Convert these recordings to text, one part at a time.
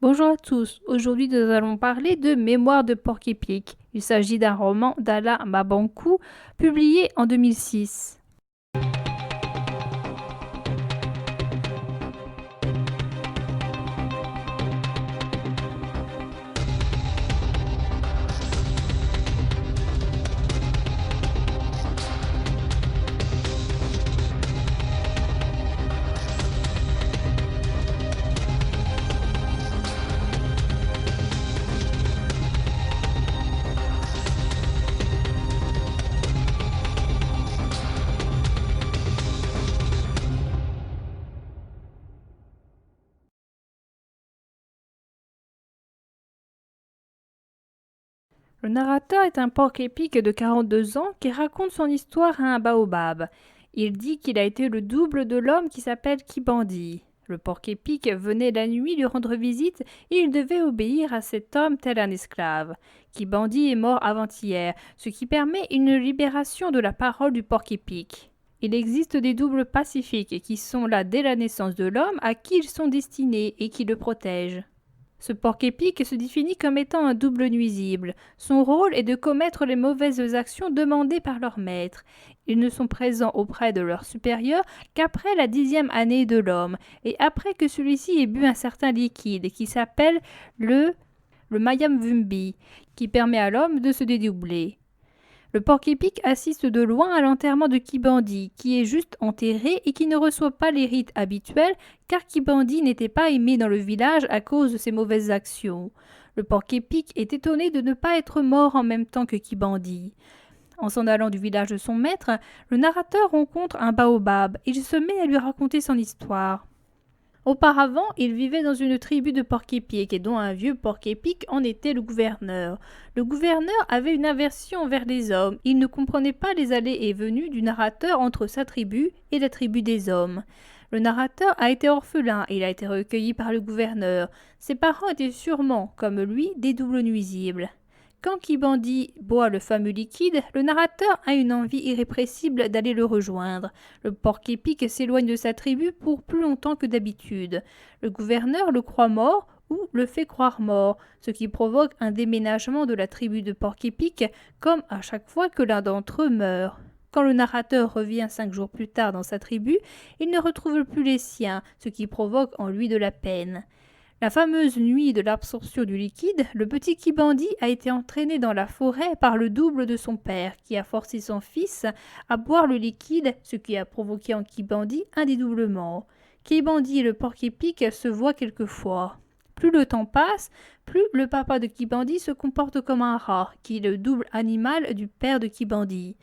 Bonjour à tous, aujourd'hui nous allons parler de Mémoires de Porc-Épic. Il s'agit d'un roman d'Alain Mabankou, publié en 2006. Le narrateur est un porc-épic de 42 ans qui raconte son histoire à un baobab. Il dit qu'il a été le double de l'homme qui s'appelle Kibandi. Le porc-épic venait la nuit lui rendre visite et il devait obéir à cet homme tel un esclave. Kibandi est mort avant-hier, ce qui permet une libération de la parole du porc-épic. Il existe des doubles pacifiques qui sont là dès la naissance de l'homme à qui ils sont destinés et qui le protègent. Ce porc-épic se définit comme étant un double nuisible. Son rôle est de commettre les mauvaises actions demandées par leur maître. Ils ne sont présents auprès de leur supérieur qu'après la 10e année de l'homme, et après que celui-ci ait bu un certain liquide qui s'appelle le Mayam-Vumbi, qui permet à l'homme de se dédoubler. Le porc-épic assiste de loin à l'enterrement de Kibandi, qui est juste enterré et qui ne reçoit pas les rites habituels, car Kibandi n'était pas aimé dans le village à cause de ses mauvaises actions. Le porc-épic est étonné de ne pas être mort en même temps que Kibandi. En s'en allant du village de son maître, le narrateur rencontre un baobab et il se met à lui raconter son histoire. Auparavant, il vivait dans une tribu de porc-épics et dont un vieux porc-épic en était le gouverneur. Le gouverneur avait une aversion envers les hommes. Il ne comprenait pas les allées et venues du narrateur entre sa tribu et la tribu des hommes. Le narrateur a été orphelin et il a été recueilli par le gouverneur. Ses parents étaient sûrement, comme lui, des doubles nuisibles. Quand Kibandi boit le fameux liquide, le narrateur a une envie irrépressible d'aller le rejoindre. Le porc-épic s'éloigne de sa tribu pour plus longtemps que d'habitude. Le gouverneur le croit mort ou le fait croire mort, ce qui provoque un déménagement de la tribu de porc-épic, comme à chaque fois que l'un d'entre eux meurt. Quand le narrateur revient 5 jours plus tard dans sa tribu, il ne retrouve plus les siens, ce qui provoque en lui de la peine. La fameuse nuit de l'absorption du liquide, le petit Kibandi a été entraîné dans la forêt par le double de son père, qui a forcé son fils à boire le liquide, ce qui a provoqué en Kibandi un dédoublement. Kibandi et le porc-épic se voient quelquefois. Plus le temps passe, plus le papa de Kibandi se comporte comme un rat, qui est le double animal du père de Kibandi.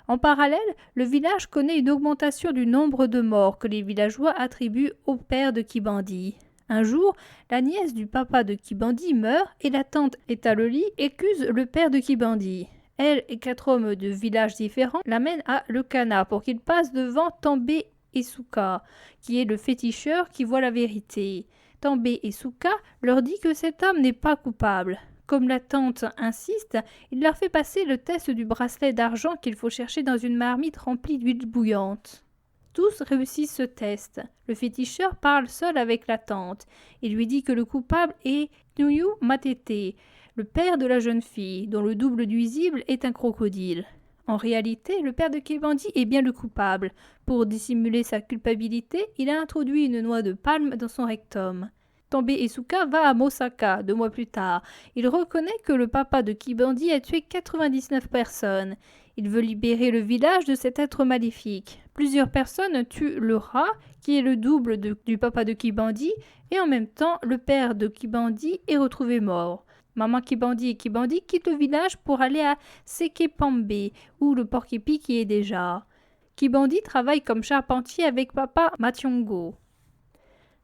En parallèle, le village connaît une augmentation du nombre de morts que les villageois attribuent au père de Kibandi. Un jour, la nièce du papa de Kibandi meurt et la tante Etaloli accuse le père de Kibandi. Elle et 4 hommes de villages différents l'amènent à Lekana pour qu'il passe devant També et Souka, qui est le féticheur qui voit la vérité. També et Souka leur dit que cet homme n'est pas coupable. Comme la tante insiste, il leur fait passer le test du bracelet d'argent qu'il faut chercher dans une marmite remplie d'huile bouillante. Tous réussissent ce test. Le féticheur parle seul avec la tante. Il lui dit que le coupable est Nuyu Matete, le père de la jeune fille, dont le double nuisible est un crocodile. En réalité, le père de Kibandi est bien le coupable. Pour dissimuler sa culpabilité, il a introduit une noix de palme dans son rectum. També Isuka va à Mosaka 2 mois plus tard. Il reconnaît que le papa de Kibandi a tué 99 personnes. Il veut libérer le village de cet être maléfique. Plusieurs personnes tuent le rat, qui est le double du papa de Kibandi, et en même temps, le père de Kibandi est retrouvé mort. Maman Kibandi et Kibandi quittent le village pour aller à Sekepambe, où le porc-épic y est déjà. Kibandi travaille comme charpentier avec papa Mationgo.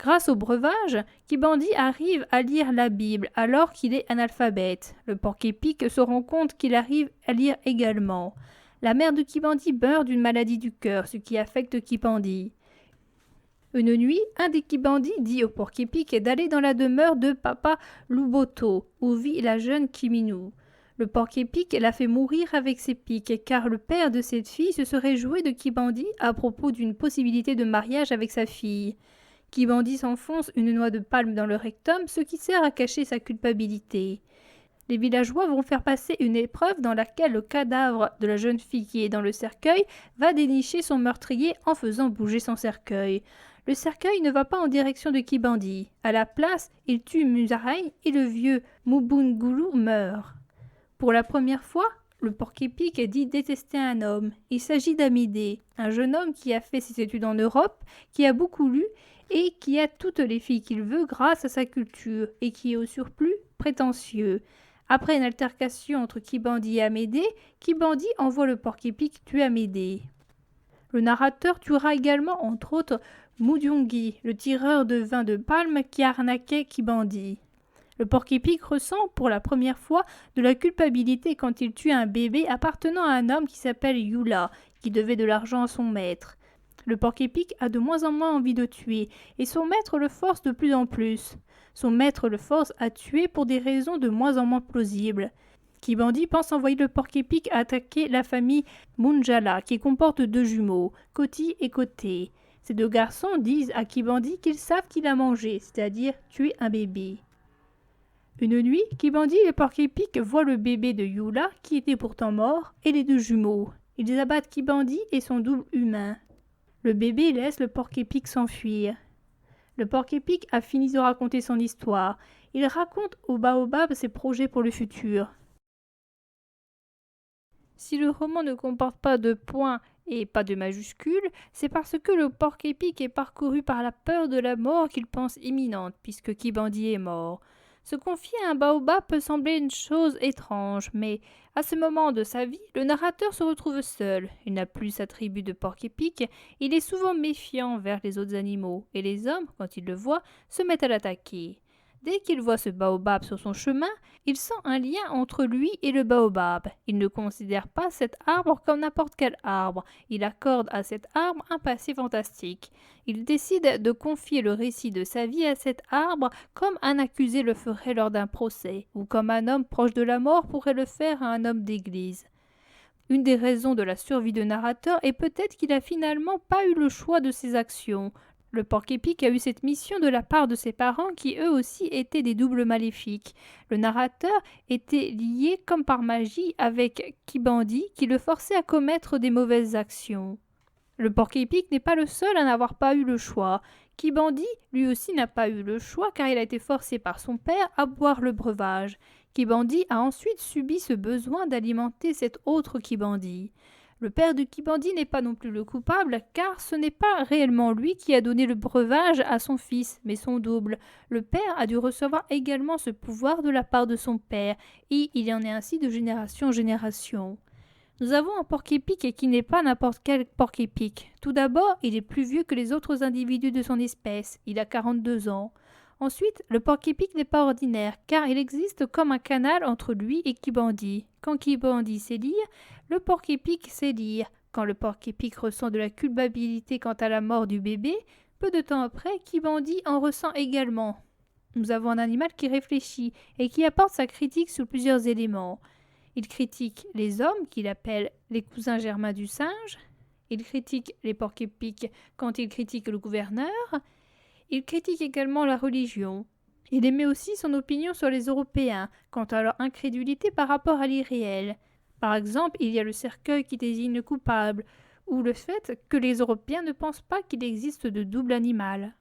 Grâce au breuvage, Kibandi arrive à lire la Bible alors qu'il est analphabète. Le porc-épic se rend compte qu'il arrive à lire également. La mère de Kibandi meurt d'une maladie du cœur, ce qui affecte Kibandi. Une nuit, un des Kibandi dit au porc-épic d'aller dans la demeure de papa Luboto, où vit la jeune Kiminu. Le porc-épic l'a fait mourir avec ses pics, car le père de cette fille se serait joué de Kibandi à propos d'une possibilité de mariage avec sa fille. Kibandi s'enfonce une noix de palme dans le rectum, ce qui sert à cacher sa culpabilité. Les villageois vont faire passer une épreuve dans laquelle le cadavre de la jeune fille qui est dans le cercueil va dénicher son meurtrier en faisant bouger son cercueil. Le cercueil ne va pas en direction de Kibandi. À la place, il tue Musarein et le vieux Mubungulu meurt. Pour la première fois, le porc-épic dit détester un homme. Il s'agit d'Amédée, un jeune homme qui a fait ses études en Europe, qui a beaucoup lu et qui a toutes les filles qu'il veut grâce à sa culture et qui est au surplus prétentieux. Après une altercation entre Kibandi et Amédée, Kibandi envoie le porc-épic tuer Amédée. Le narrateur tuera également entre autres Mudyongi, le tireur de vin de palme qui arnaquait Kibandi. Le porc-épic ressent pour la première fois de la culpabilité quand il tue un bébé appartenant à un homme qui s'appelle Yula, qui devait de l'argent à son maître. Le porc-épic a de moins en moins envie de tuer, et son maître le force de plus en plus. Son maître le force à tuer pour des raisons de moins en moins plausibles. Kibandi pense envoyer le porc-épic attaquer la famille Munjala, qui comporte 2 jumeaux, Koti et Koté. Ces 2 garçons disent à Kibandi qu'ils savent qu'il a mangé, c'est-à-dire tué un bébé. Une nuit, Kibandi et le porc-épic voient le bébé de Yula, qui était pourtant mort, et les 2 jumeaux. Ils abattent Kibandi et son double humain. Le bébé laisse le porc-épic s'enfuir. Le porc-épic a fini de raconter son histoire. Il raconte au baobab ses projets pour le futur. Si le roman ne comporte pas de points et pas de majuscules, c'est parce que le porc-épic est parcouru par la peur de la mort qu'il pense imminente, puisque Kibandi est mort. Se confier à un baobab peut sembler une chose étrange, mais à ce moment de sa vie, le narrateur se retrouve seul. Il n'a plus sa tribu de porc-épic, il est souvent méfiant vers les autres animaux, et les hommes, quand ils le voient, se mettent à l'attaquer. Dès qu'il voit ce baobab sur son chemin, il sent un lien entre lui et le baobab. Il ne considère pas cet arbre comme n'importe quel arbre. Il accorde à cet arbre un passé fantastique. Il décide de confier le récit de sa vie à cet arbre comme un accusé le ferait lors d'un procès, ou comme un homme proche de la mort pourrait le faire à un homme d'église. Une des raisons de la survie de narrateur est peut-être qu'il n'a finalement pas eu le choix de ses actions. Le porc-épic a eu cette mission de la part de ses parents qui eux aussi étaient des doubles maléfiques. Le narrateur était lié comme par magie avec Kibandi qui le forçait à commettre des mauvaises actions. Le porc-épic n'est pas le seul à n'avoir pas eu le choix. Kibandi, lui aussi, n'a pas eu le choix car il a été forcé par son père à boire le breuvage. Kibandi a ensuite subi ce besoin d'alimenter cet autre Kibandi. Le père de Kibandi n'est pas non plus le coupable, car ce n'est pas réellement lui qui a donné le breuvage à son fils, mais son double. Le père a dû recevoir également ce pouvoir de la part de son père, et il en est ainsi de génération en génération. Nous avons un porc-épic qui n'est pas n'importe quel porc-épic. Tout d'abord, il est plus vieux que les autres individus de son espèce, il a 42 ans. Ensuite, le porc-épic n'est pas ordinaire, car il existe comme un canal entre lui et Kibandi. Quand Kibandi sait lire, le porc-épic sait lire. Quand le porc-épic ressent de la culpabilité quant à la mort du bébé, peu de temps après, Kibandi en ressent également. Nous avons un animal qui réfléchit et qui apporte sa critique sur plusieurs éléments. Il critique les hommes, qu'il appelle les cousins germains du singe. Il critique les porc-épics quand il critique le gouverneur. Il critique également la religion. Il émet aussi son opinion sur les Européens, quant à leur incrédulité par rapport à l'irréel. Par exemple, il y a le cercueil qui désigne le coupable, ou le fait que les Européens ne pensent pas qu'il existe de double animal.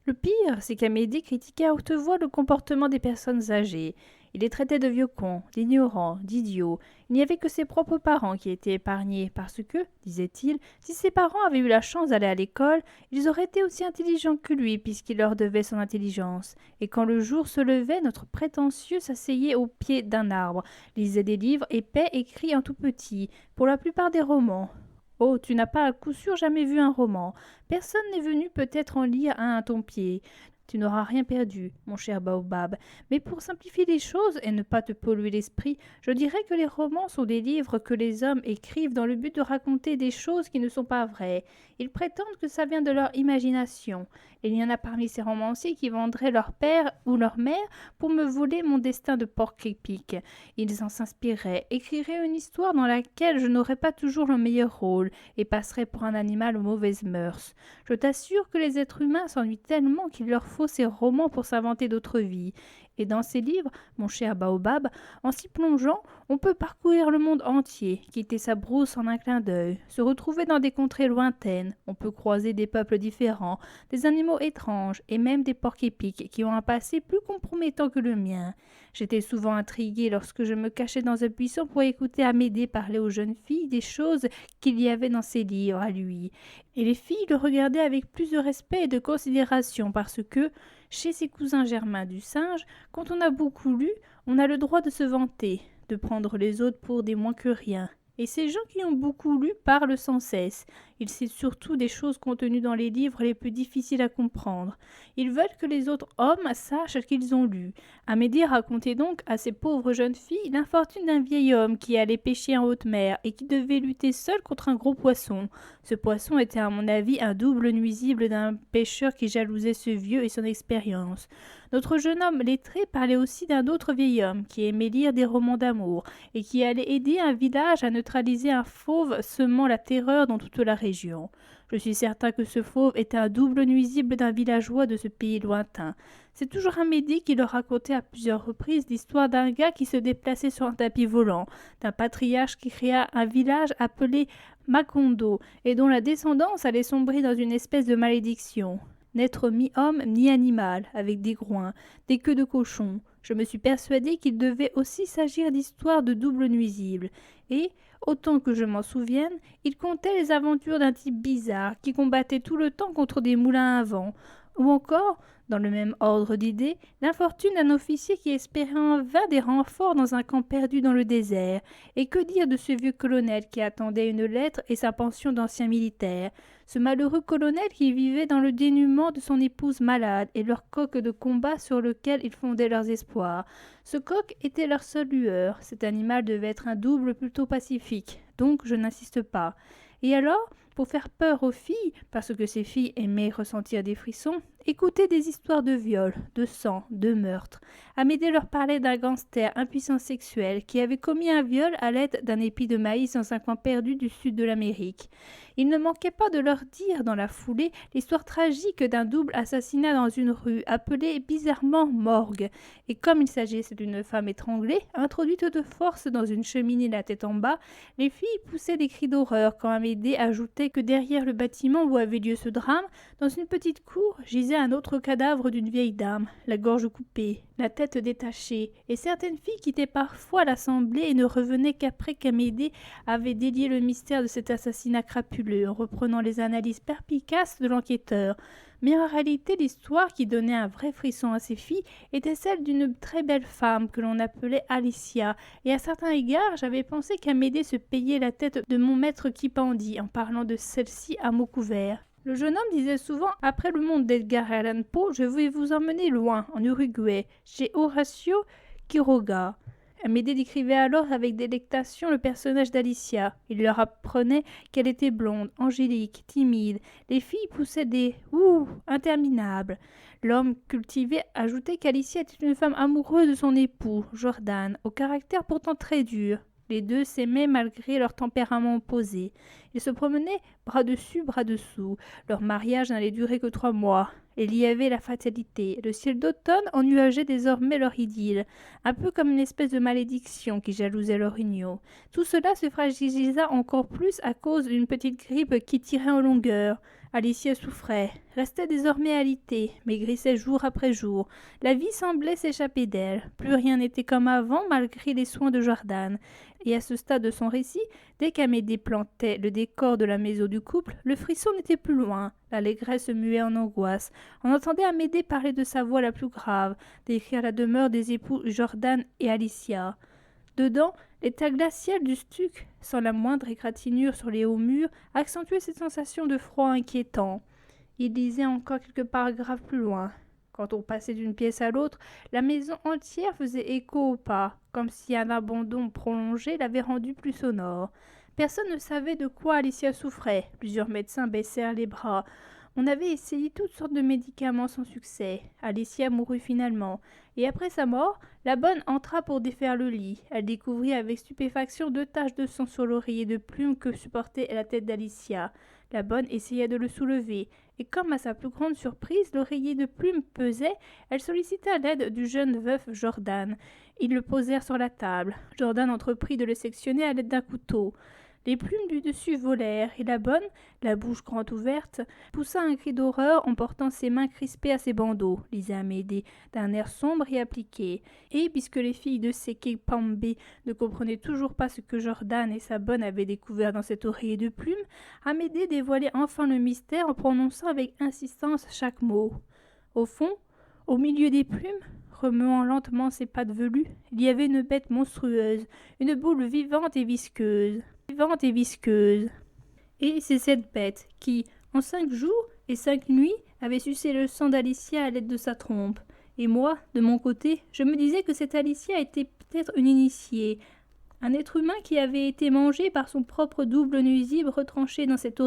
Le pire, c'est qu'Amédée critiquait à haute voix le comportement des personnes âgées. Il les traitait de vieux cons, d'ignorants, d'idiots. Il n'y avait que ses propres parents qui étaient épargnés, parce que, disait-il, si ses parents avaient eu la chance d'aller à l'école, ils auraient été aussi intelligents que lui, puisqu'il leur devait son intelligence. Et quand le jour se levait, notre prétentieux s'asseyait au pied d'un arbre, lisait des livres épais écrits en tout petit, pour la plupart des romans. Oh, tu n'as pas à coup sûr jamais vu un roman. Personne n'est venu peut-être en lire un à ton pied. Tu n'auras rien perdu, mon cher Baobab. Mais pour simplifier les choses et ne pas te polluer l'esprit, je dirais que les romans sont des livres que les hommes écrivent dans le but de raconter des choses qui ne sont pas vraies. Ils prétendent que ça vient de leur imagination. Il y en a parmi ces romanciers qui vendraient leur père ou leur mère pour me voler mon destin de porc-épic. Ils en s'inspireraient, écriraient une histoire dans laquelle je n'aurais pas toujours le meilleur rôle et passerais pour un animal aux mauvaises mœurs. Je t'assure que les êtres humains s'ennuient tellement qu'il leur faut ces romans pour s'inventer d'autres vies. Et dans ces livres, mon cher Baobab, en s'y plongeant, on peut parcourir le monde entier, quitter sa brousse en un clin d'œil, se retrouver dans des contrées lointaines, on peut croiser des peuples différents, des animaux étranges et même des porcs-épics qui ont un passé plus compromettant que le mien. J'étais souvent intriguée lorsque je me cachais dans un buisson pour écouter Amédée parler aux jeunes filles des choses qu'il y avait dans ses livres à lui. Et les filles le regardaient avec plus de respect et de considération parce que, chez ses cousins germains du singe, quand on a beaucoup lu, on a le droit de se vanter, de prendre les autres pour des moins que rien. Et ces gens qui ont beaucoup lu parlent sans cesse. Ils citent surtout des choses contenues dans les livres les plus difficiles à comprendre. Ils veulent que les autres hommes sachent qu'ils ont lu. Amédée racontait donc à ces pauvres jeunes filles l'infortune d'un vieil homme qui allait pêcher en haute mer et qui devait lutter seul contre un gros poisson. Ce poisson était à mon avis un double nuisible d'un pêcheur qui jalousait ce vieux et son expérience. Notre jeune homme lettré parlait aussi d'un autre vieil homme qui aimait lire des romans d'amour et qui allait aider un village à neutraliser un fauve semant la terreur dans toute la région. Je suis certain que ce fauve était un double nuisible d'un villageois de ce pays lointain. C'est toujours Amédée qui leur racontait à plusieurs reprises l'histoire d'un gars qui se déplaçait sur un tapis volant, d'un patriarche qui créa un village appelé Macondo et dont la descendance allait sombrer dans une espèce de malédiction. N'être mi-homme ni animal, avec des groins, des queues de cochon. Je me suis persuadée qu'il devait aussi s'agir d'histoires de double nuisibles. Et, autant que je m'en souvienne, il contait les aventures d'un type bizarre qui combattait tout le temps contre des moulins à vent. Ou encore, dans le même ordre d'idées, l'infortune d'un officier qui espérait en vain des renforts dans un camp perdu dans le désert. Et que dire de ce vieux colonel qui attendait une lettre et sa pension d'ancien militaire? Ce malheureux colonel qui vivait dans le dénuement de son épouse malade et leur coq de combat sur lequel ils fondaient leurs espoirs. Ce coq était leur seule lueur. Cet animal devait être un double plutôt pacifique, donc je n'insiste pas. Et alors, pour faire peur aux filles, parce que ces filles aimaient ressentir des frissons, écoutez des histoires de viol, de sang, de meurtre. Amédée leur parlait d'un gangster impuissant sexuel qui avait commis un viol à l'aide d'un épi de maïs dans un coin perdu du sud de l'Amérique. Il ne manquait pas de leur dire dans la foulée l'histoire tragique d'un double assassinat dans une rue appelée bizarrement morgue. Et comme il s'agissait d'une femme étranglée, introduite de force dans une cheminée la tête en bas, les filles poussaient des cris d'horreur quand Amédée ajoutait que derrière le bâtiment où avait lieu ce drame, dans une petite cour, gisait un autre cadavre d'une vieille dame, la gorge coupée, la tête détachée, et certaines filles quittaient parfois l'assemblée et ne revenaient qu'après qu'Amédée avait délié le mystère de cet assassinat crapuleux en reprenant les analyses perspicaces de l'enquêteur. Mais en réalité, l'histoire qui donnait un vrai frisson à ces filles était celle d'une très belle femme que l'on appelait Alicia, et à certains égards, j'avais pensé qu'Amédée se payait la tête de mon maître Kipandi en parlant de celle-ci à mots couverts. Le jeune homme disait souvent « Après le monde d'Edgar Allan Poe, je vais vous emmener loin, en Uruguay, chez Horacio Quiroga ». Amédée décrivait alors avec délectation le personnage d'Alicia. Il leur apprenait qu'elle était blonde, angélique, timide. Les filles poussaient des « ouh » interminables. L'homme cultivé ajoutait qu'Alicia était une femme amoureuse de son époux, Jordan, au caractère pourtant très dur. Les deux s'aimaient malgré leur tempérament opposé. Ils se promenaient bras dessus, bras dessous. Leur mariage n'allait durer que 3 mois. Il y avait la fatalité. Le ciel d'automne ennuageait désormais leur idylle, un peu comme une espèce de malédiction qui jalousait leur union. Tout cela se fragilisa encore plus à cause d'une petite grippe qui tirait en longueur. Alicia souffrait, restait désormais alitée, maigrissait jour après jour. La vie semblait s'échapper d'elle. Plus rien n'était comme avant malgré les soins de Jordan. Et à ce stade de son récit, dès qu'Amédée plantait le décor de la maison du couple, le frisson n'était plus loin. L'allégresse se muait en angoisse. On entendait Amédée parler de sa voix la plus grave, décrire la demeure des époux Jordan et Alicia. Dedans, l'état glacial du stuc, sans la moindre égratignure sur les hauts murs, accentuait cette sensation de froid inquiétant. Il lisait encore quelques paragraphes plus loin. Quand on passait d'une pièce à l'autre, la maison entière faisait écho au pas, comme si un abandon prolongé l'avait rendue plus sonore. Personne ne savait de quoi Alicia souffrait. Plusieurs médecins baissèrent les bras. On avait essayé toutes sortes de médicaments sans succès. Alicia mourut finalement. Et après sa mort, la bonne entra pour défaire le lit. Elle découvrit avec stupéfaction 2 taches de sang sur l'oreiller de plume que supportait la tête d'Alicia. La bonne essaya de le soulever, et comme à sa plus grande surprise l'oreiller de plumes pesait, elle sollicita l'aide du jeune veuf Jordan. Ils le posèrent sur la table. Jordan entreprit de le sectionner à l'aide d'un couteau. Les plumes du dessus volèrent, et la bonne, la bouche grande ouverte, poussa un cri d'horreur en portant ses mains crispées à ses bandeaux, lisait Amédée, d'un air sombre et appliqué. Et puisque les filles de Seke Pambé ne comprenaient toujours pas ce que Jordan et sa bonne avaient découvert dans cet oreiller de plumes, Amédée dévoilait enfin le mystère en prononçant avec insistance chaque mot. Au fond, au milieu des plumes, remuant lentement ses pattes velues, il y avait une bête monstrueuse, une boule vivante et visqueuse. Et c'est cette bête qui, en 5 jours et 5 nuits, avait sucé le sang d'Alicia à l'aide de sa trompe. Et moi, de mon côté, je me disais que cette Alicia était peut-être une initiée, un être humain qui avait été mangé par son propre double nuisible retranché dans cette